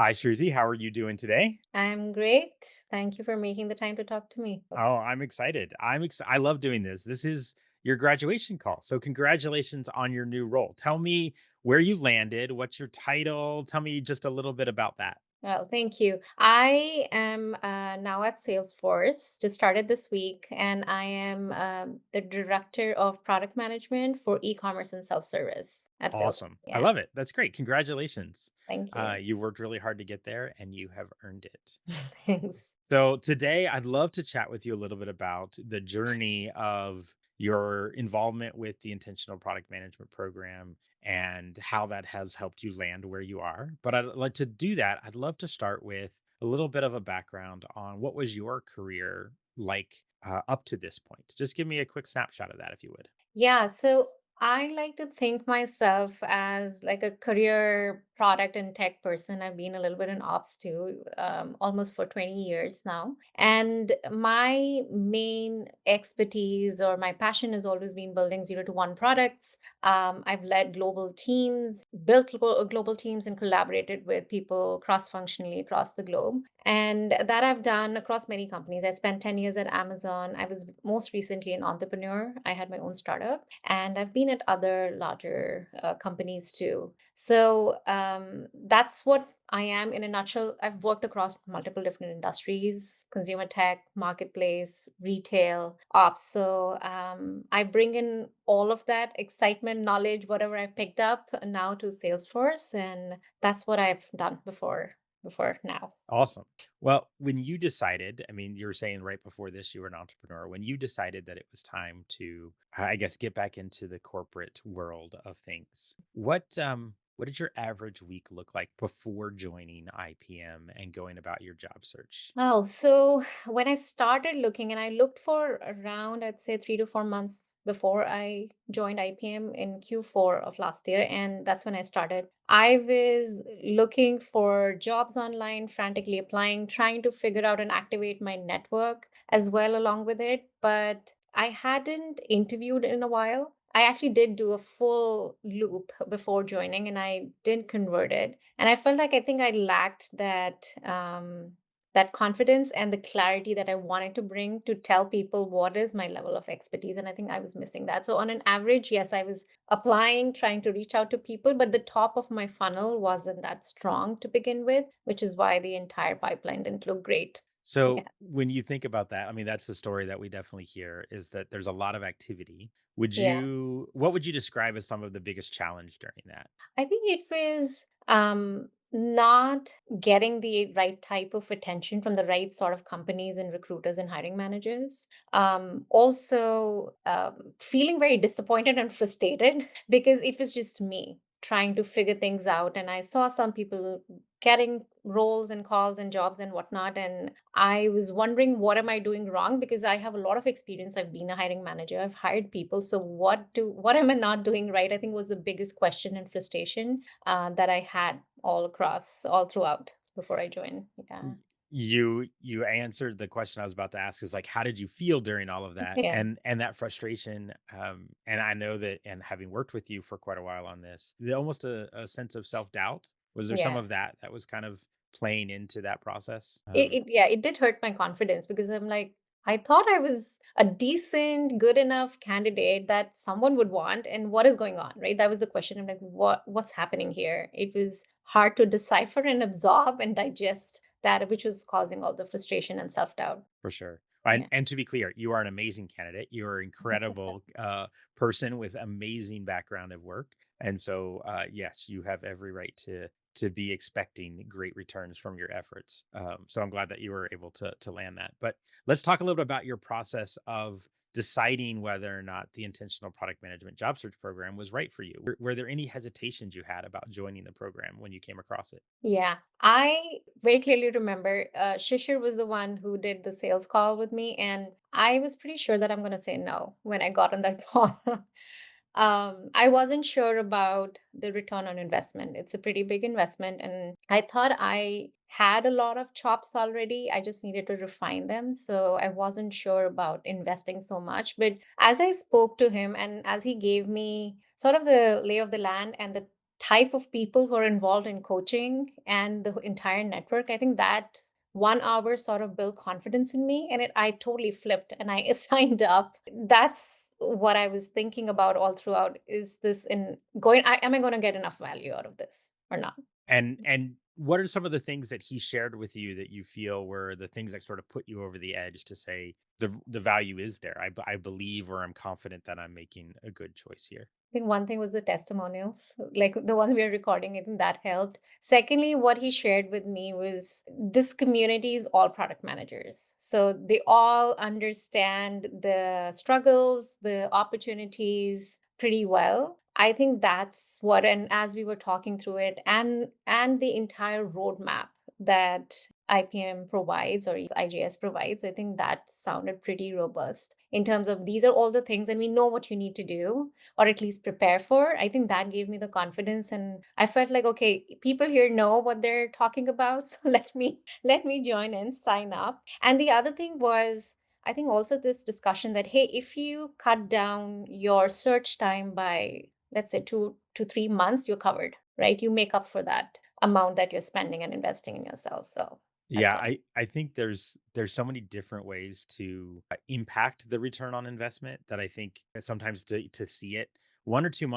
Hi, Shruti. How are you doing today? I'm great. Thank you for making the time to talk to me. Oh, I'm excited. I love doing this. This is your graduation call. So congratulations on your new role. Tell me where you landed, what's your title? Tell me just a little bit about that. Well, thank you. I am now at Salesforce, just started this week, and I am the director of product management for e-commerce and self-service at Salesforce. Awesome. I Yeah, love it. That's great. Congratulations. thank you. You worked really hard to get there and you have earned it. Thanks. So today I'd love to chat with you a little bit about the journey of your involvement with the intentional product management program and how that has helped you land where you are. But I'd like to do that. I'd love to start with a little bit of a background on what was your career like up to this point. Just give me a quick snapshot of that, if you would. Yeah, so I like to think myself as like a career product and tech person. I've been a little bit in ops too, almost for 20 years now. And my main expertise or my passion has always been building 0 to 1 products. I've led global teams, built global teams, and collaborated with people cross functionally across the globe. And that I've done across many companies. I spent 10 years at Amazon. I was most recently an entrepreneur. I had my own startup, and I've been at other larger companies too. So that's what I am in a nutshell. I've worked across multiple different industries: consumer tech, marketplace, retail, ops. So I bring in all of that excitement, knowledge, whatever I picked up now to Salesforce. And that's what I've done before now. Awesome. Well, when you decided, I mean, you were saying right before this you were an entrepreneur. When you decided that it was time to, I guess, get back into the corporate world of things, what did your average week look like before joining IPM and going about your job search? Oh, so when I started looking, and I looked for around, I'd say 3 to 4 months before I joined IPM in Q4 of last year. And that's when I started. I was looking for jobs online, frantically applying, trying to figure out and activate my network as well along with it. But I hadn't interviewed in a while. I actually did do a full loop before joining and I didn't convert it. And I felt like I think I lacked that confidence and the clarity that I wanted to bring to tell people what is my level of expertise. And I think I was missing that. So, on an average, yes, I was applying, trying to reach out to people, but the top of my funnel wasn't that strong to begin with, which is why the entire pipeline didn't look great. So Yeah. when you think about that, I mean, that's the story that we definitely hear is that there's a lot of activity. Would Yeah. what would you describe as some of the biggest challenge during that? I think it was not getting the right type of attention from the right sort of companies and recruiters and hiring managers. Also, feeling very disappointed and frustrated because it was just me trying to figure things out. And I saw some people getting roles and calls and jobs and whatnot. And I was wondering, what am I doing wrong? Because I have a lot of experience. I've been a hiring manager. I've hired people. So what am I not doing right? I think was the biggest question and frustration that I had all throughout before I joined. Yeah. Y you answered the question I was about to ask is, like, how did you feel during all of that? Yeah. And that frustration, and I know that and having worked with you for quite a while on this, almost a sense of self-doubt? Was there some Yeah. of that that was kind of playing into that process? It did hurt my confidence because I'm like, I thought I was a decent, good enough candidate that someone would want, and what is going on, right? That was the question. I'm like, what's happening here? It was hard to decipher and absorb and digest that, which was causing all the frustration and self-doubt. For sure. Yeah. And to be clear, you are an amazing candidate. You are an incredible person with amazing background of work, and so yes, you have every right to be expecting great returns from your efforts. So I'm glad that you were able to land that. But let's talk a little bit about your process of deciding whether or not the intentional product management job search program was right for you. Were there any hesitations you had about joining the program when you came across it? Yeah, I very clearly remember Shishir was the one who did the sales call with me, and I was pretty sure that I'm going to say no when I got on that call. I wasn't sure about the return on investment. It's a pretty big investment, and I thought I had a lot of chops already. I just needed to refine them. So I wasn't sure about investing so much. But as I spoke to him and as he gave me sort of the lay of the land and the type of people who are involved in coaching and the entire network, I think that 1 hour sort of built confidence in me, and I totally flipped and I signed up. That's what I was thinking about all throughout. Is this in going, am I going to get enough value out of this or not? And what are some of the things that he shared with you that you feel were the things that sort of put you over the edge to say the value is there? I believe or I'm confident that I'm making a good choice here. I think one thing was the testimonials, like the one we are recording. I think that helped. Secondly, what he shared with me was this community is all product managers. So they all understand the struggles, the opportunities pretty well. I think that's what, and as we were talking through it, and the entire roadmap that IPM provides or IGS provides, I think that sounded pretty robust in terms of these are all the things, and we know what you need to do or at least prepare for. I think that gave me the confidence, and I felt like, okay, people here know what they're talking about, so let me join in, sign up. And the other thing was, I think also this discussion that, hey, if you cut down your search time by, let's say, 2 to 3 months, you're covered, right? You make up for that amount that you're spending and investing in yourself. So that's Yeah, what. I think there's so many different ways to impact the return on investment that I think that sometimes to see it 1 or 2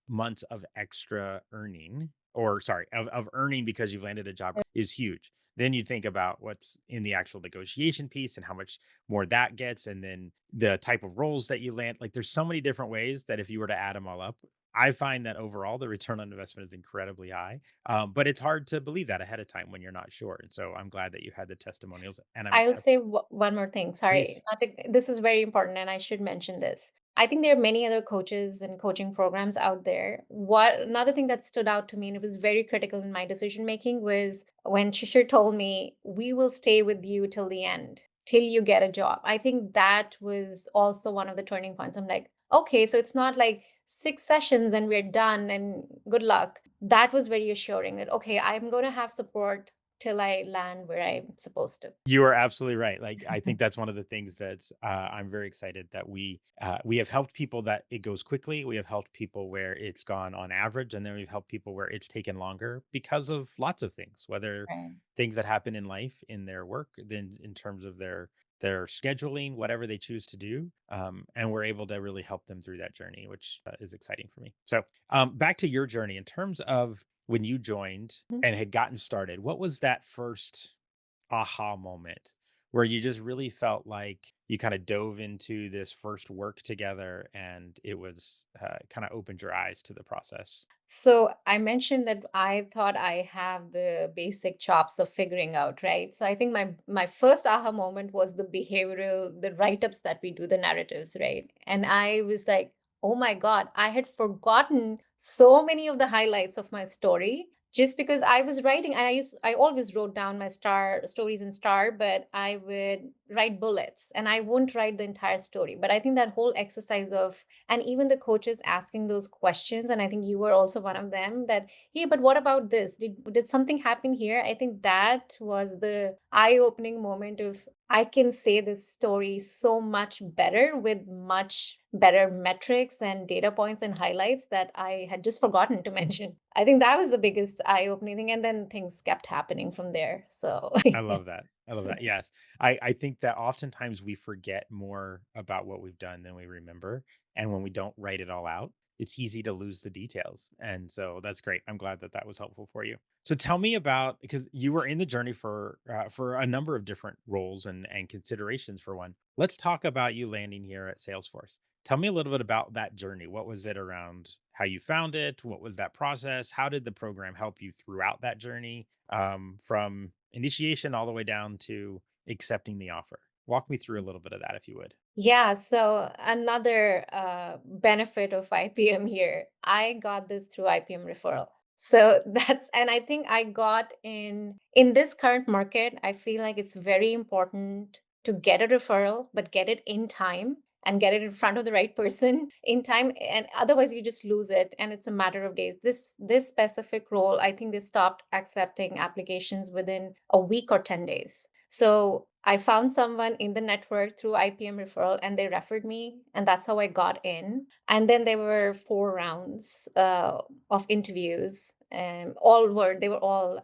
months of extra earning or sorry of earning because you've landed a job is huge. Then you think about what's in the actual negotiation piece and how much more that gets, and then the type of roles that you land. Like there's so many different ways that if you were to add them all up, I find that overall the return on investment is incredibly high. But it's hard to believe that ahead of time when you're not sure. And so I'm glad that you had the testimonials. And I'll say one more thing. Sorry, please, not to, this is very important, and I should mention this. I think there are many other coaches and coaching programs out there. What another thing that stood out to me, and it was very critical in my decision making, was when Shishir told me, "We will stay with you till the end, till you get a job." I think that was also one of the turning points. I'm like, okay, so it's not like 6 sessions and we're done and good luck. That was very assuring that okay, I'm going to have support till I land where I'm supposed to. you are absolutely right. Like I think that's one of the things that's I'm very excited that we have helped people that it goes quickly. We have helped people where it's gone on average, and then we've helped people where it's taken longer because of lots of things, whether Right. things that happen in life, in their work, then in terms of their scheduling, whatever they choose to do, and we're able to really help them through that journey, which is exciting for me. So back to your journey in terms of when you joined Mhm. and had gotten started. What was that first aha moment where you just really felt like you kind of dove into this first work together and it was kind of opened your eyes to the process? So I mentioned that I thought I have the basic chops of figuring out, right? So I think my first aha moment was the write-ups that we do, the narratives, right? And I was like, oh my God, I had forgotten so many of the highlights of my story just because I was writing, and I always wrote down my star stories in star, but I would write bullets and I wouldn't write the entire story. But I think that whole exercise of, and even the coaches asking those questions, and I think you were also one of them, that, hey, but what about this, did something happen here? I think that was the eye-opening moment of, I can say this story so much better with much better metrics and data points and highlights that I had just forgotten to mention. I think that was the biggest eye-opening thing, and then things kept happening from there. So I love that. I love that. Yes. I think that oftentimes we forget more about what we've done than we remember. And when we don't write it all out, it's easy to lose the details. And so that's great. I'm glad that that was helpful for you. So tell me about, because you were in the journey for a number of different roles and considerations for one. Let's talk about you landing here at Salesforce. Tell me a little bit about that journey. What was it around how you found it? What was that process? How did the program help you throughout that journey? From initiation all the way down to accepting the offer. Walk me through a little bit of that if you would. yeah, so another benefit of IPM here, I got this through IPM referral. So that's, and I think I got in this current market, I feel like it's very important to get a referral, but get it in time and get it in front of the right person in time, and otherwise you just lose it and it's a matter of days. This specific role, I think they stopped accepting applications within a week or 10 days. So I found someone in the network through IPM referral and they referred me, and that's how I got in. And then there were 4 rounds of interviews, and they were all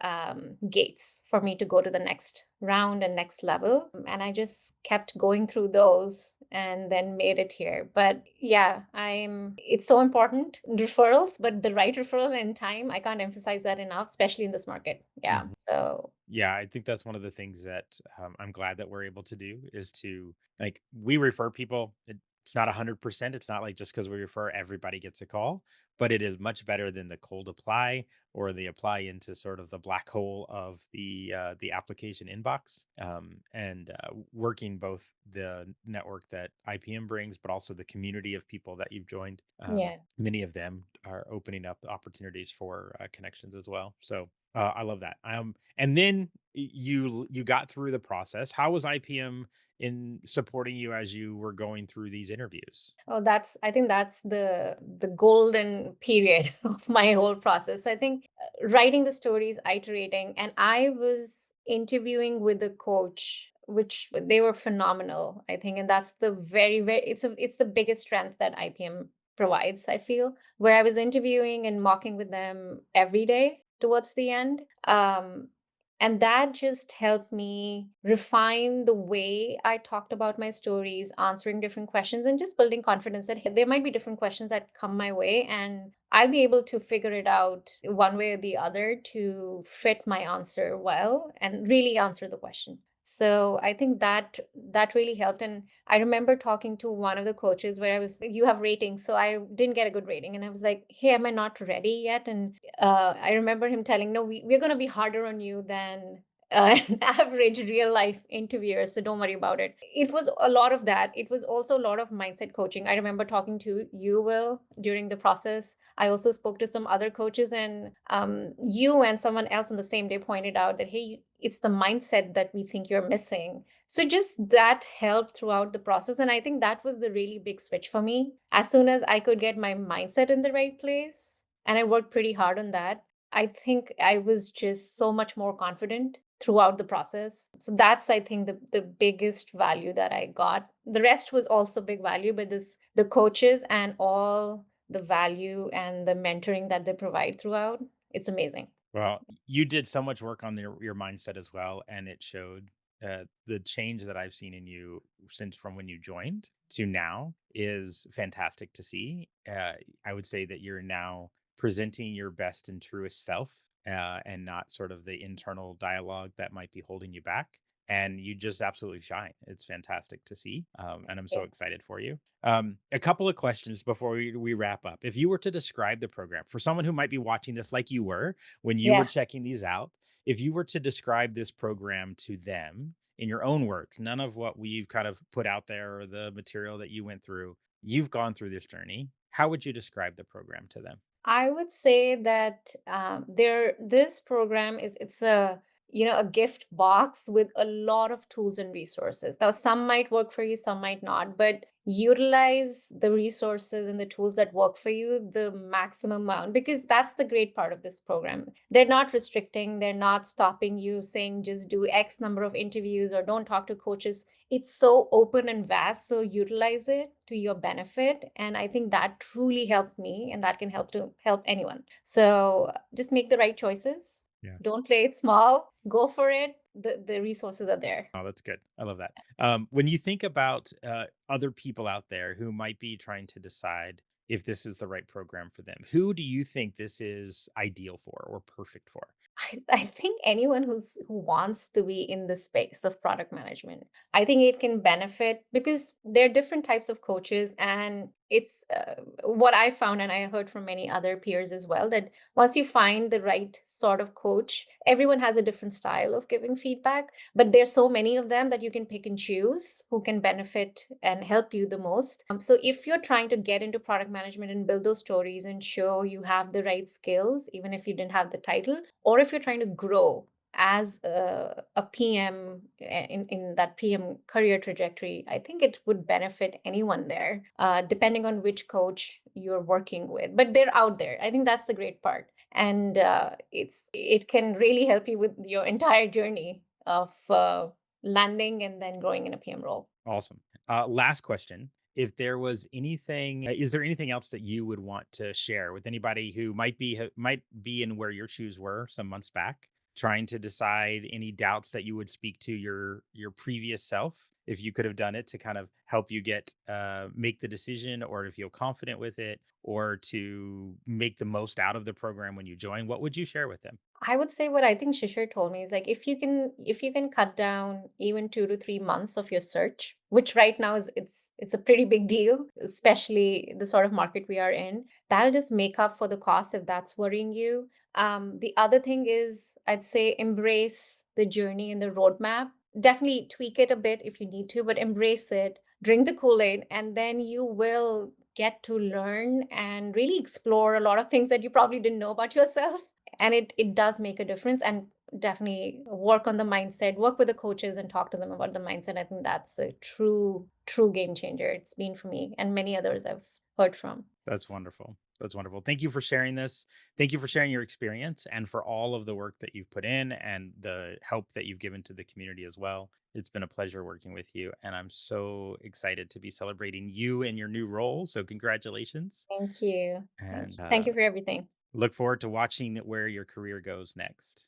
gates for me to go to the next round and next level. And I just kept going through those and then made it here. But yeah, it's so important, referrals, but the right referral in time, I can't emphasize that enough, especially in this market. Yeah. Mhm. So Yeah, I think that's one of the things that I'm glad that we're able to do is to like we refer people. It's not 100%. It's not like just because we refer everybody gets a call, but it is much better than the cold apply or the apply into sort of the black hole of the application inbox. And working both the network that IPM brings, but also the community of people that you've joined. yeah. Many of them are opening up opportunities for connections as well. So I love that. And then you got through the process. How was IPM in supporting you as you were going through these interviews? Oh, I think that's the golden period of my whole process. I think writing the stories, iterating, and I was interviewing with a coach, which they were phenomenal, I think, and that's the it's the biggest strength that IPM provides, I feel, where I was interviewing and mocking with them every day towards the end. And that just helped me refine the way I talked about my stories, answering different questions, and just building confidence that hey, there might be different questions that come my way, and I'll be able to figure it out one way or the other to fit my answer well and really answer the question. So I think that really helped. And I remember talking to one of the coaches where you have ratings. So I didn't get a good rating. And I was like, hey, am I not ready yet? And I remember him telling, no, we're going to be harder on you than an average real life interviewer. So don't worry about it. It was a lot of that. It was also a lot of mindset coaching. I remember talking to you, Will, during the process. I also spoke to some other coaches, and you and someone else on the same day pointed out that, hey, it's the mindset that we think you're missing. So just that helped throughout the process. And I think that was the really big switch for me. As soon as I could get my mindset in the right place, and I worked pretty hard on that, I think I was just so much more confident throughout the process. So that's, I think, the biggest value that I got. The rest was also big value, but this the coaches and all the value and the mentoring that they provide throughout, it's amazing. Well, you did so much work on your mindset as well, and it showed. The change that I've seen in you since from when you joined to now is fantastic to see. I would say that you're now presenting your best and truest self, and not sort of the internal dialogue that might be holding you back. And you just absolutely shine. It's fantastic to see, and I'm so Yeah. excited for you. A couple of questions before we wrap up. If you were to describe the program for someone who might be watching this like you were when you were Yeah. checking these out, if you were to describe this program to them in your own words, none of what we've kind of put out there or the material that you went through, you've gone through this journey. How would you describe the program to them? I would say that this program it's a a gift box with a lot of tools and resources. Now some might work for you, some might not, but utilize the resources and the tools that work for you the maximum amount, because that's the great part of this program. They're not restricting, they're not stopping you saying just do X number of interviews or don't talk to coaches. It's so open and vast, so utilize it to your benefit, and I think that truly helped me, and that can help anyone. So just make the right choices, Yeah. don't play it small, go for it. The resources are there. Oh, that's good. I love that. When you think about other people out there who might be trying to decide if this is the right program for them, who do you think this is ideal for or perfect for? I think anyone who wants to be in the space of product management, I think it can benefit because there are different types of coaches, and it's what I found, and I heard from many other peers as well, that once you find the right sort of coach, everyone has a different style of giving feedback, but there's so many of them that you can pick and choose who can benefit and help you the most. So if you're trying to get into product management and build those stories and show you have the right skills, even if you didn't have the title, or if you're trying to grow as a PM in that PM career trajectory, I think it would benefit anyone there, depending on which coach you're working with. But they're out there. I think that's the great part, and it can really help you with your entire journey of landing and then growing in a PM role. Awesome. Last question. If there was anything, is there anything else that you would want to share with anybody who might be in where your shoes were some months back, trying to decide any doubts that you would speak to your previous self, if you could have done it to kind of help you get make the decision or to feel confident with it or to make the most out of the program when you join, what would you share with them? I would say what I think Shishir told me is like if you can cut down even 2 to 3 months of your search, which right now is it's a pretty big deal, especially the sort of market we are in. That'll just make up for the cost if that's worrying you. The other thing is I'd say embrace the journey and the roadmap. Definitely tweak it a bit if you need to, but embrace it. Drink the Kool-Aid, and then you will get to learn and really explore a lot of things that you probably didn't know about yourself, and it does make a difference. And definitely work on the mindset, work with the coaches and talk to them about the mindset. I think that's a true game changer. It's been for me and many others I've heard from. That's wonderful. That's wonderful. Thank you for sharing this. Thank you for sharing your experience and for all of the work that you've put in and the help that you've given to the community as well. It's been a pleasure working with you. And I'm so excited to be celebrating you in your new role. So, congratulations. Thank you. Thank And you. Thank you for everything. look forward to watching where your career goes next.